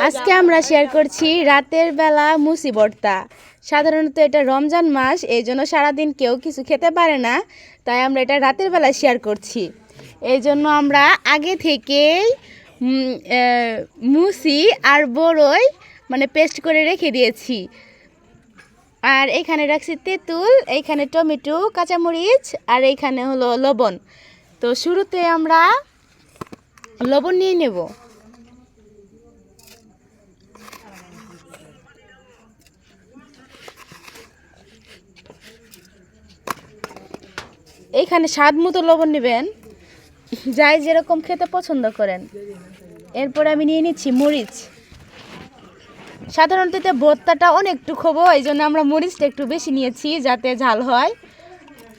আজকে আমরা শেয়ার করছি রাতের বেলা মুসি ভর্তা। সাধারণত এটা রমজান মাস, এই জন্য সারাদিন কেউ কিছু খেতে পারে না, তাই আমরা এটা রাতের বেলা শেয়ার করছি। এই জন্য আমরা আগে থেকেই মুসি আর বড়ই মানে পেস্ট করে রেখে দিয়েছি। আর এখানে রাখছি তেঁতুল, এইখানে টমেটো, কাঁচামরিচ, আর এইখানে হলো লবণ। তো শুরুতে আমরা লবণ নিয়ে নেব। এইখানে স্বাদ মতো লবণ নেবেন, যাই যেরকম খেতে পছন্দ করেন। এরপর আমি নিয়ে নিচ্ছি মরিচ। সাধারণত ভর্তাটা অনেকটু খাবো, এই জন্য আমরা মরিচটা একটু বেশি নিয়েছি যাতে ঝাল হয়,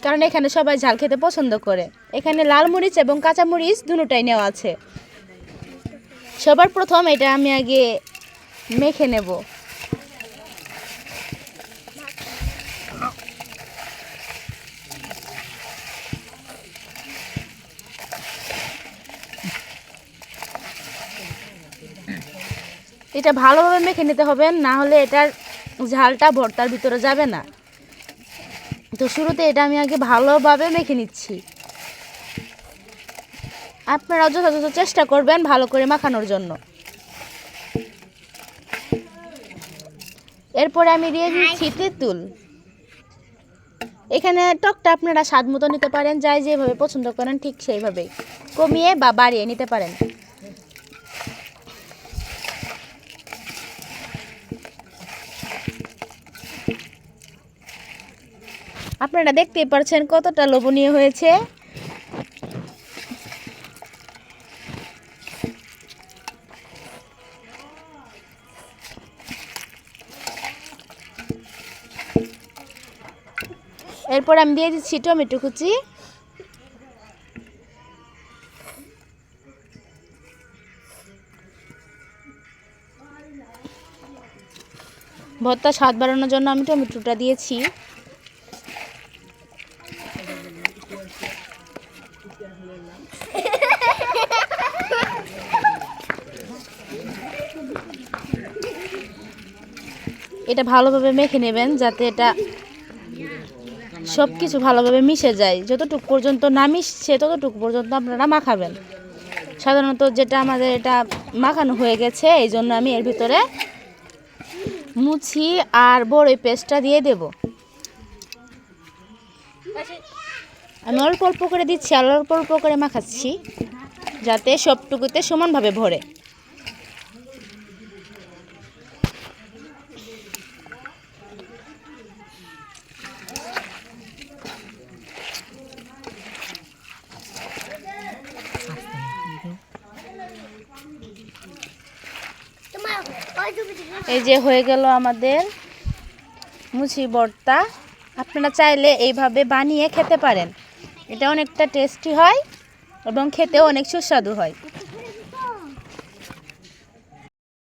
কারণ এখানে সবাই ঝাল খেতে পছন্দ করে। এখানে লাল মরিচ এবং কাঁচা মরিচ দুটোটাই নেওয়া আছে। সবার প্রথম এটা আমি আগে মেখে নেব। এটা ভালোভাবে মেখে নিতে হবে, না হলে এটার ঝালটা ভর্তার ভিতরে যাবে না। তো শুরুতে এটা আমি আগে ভালোভাবে মেখে নিচ্ছি। আপনারা যথাযথ চেষ্টা করবেন ভালো করে মাখানোর জন্য। এরপরে আমি দিয়ে দিচ্ছি তেঁতুল। এখানে টকটা আপনারা স্বাদ মতো নিতে পারেন, যাই যেভাবে পছন্দ করেন ঠিক সেইভাবেই কমিয়ে বা বাড়িয়ে নিতে পারেন। আপনারা দেখতেই পাচ্ছেন কতটা লোভনীয় হয়েছে। এরপর আমি দিয়ে দিচ্ছি টমেটো কুচি। ভর্তা স্বাদ বাড়ানোর জন্য আমি টমেটোটা দিয়েছি। এটা ভালোভাবে মেখে নেবেন যাতে এটা সব কিছু ভালোভাবে মিশে যায়। যতটুকু পর্যন্ত না মিশছে ততটুকু পর্যন্ত আপনারা মাখাবেন। সাধারণত যেটা আমাদের এটা মাখানো হয়ে গেছে, এই জন্য আমি এর ভিতরে মুছি আর বড়ই পেস্টটা দিয়ে দেব। আমি অল্প অল্প করে দিচ্ছি আর অল্প অল্প করে মাখাচ্ছি যাতে সবটুকুতে সমানভাবে ভরে। এই যে হয়ে গেল আমাদের মুচি ভর্তা। আপনারা চাইলে এইভাবে বানিয়ে খেতে পারেন, এটা অনেকটা টেস্টি হয় এবং খেতেও অনেক সুস্বাদু হয়।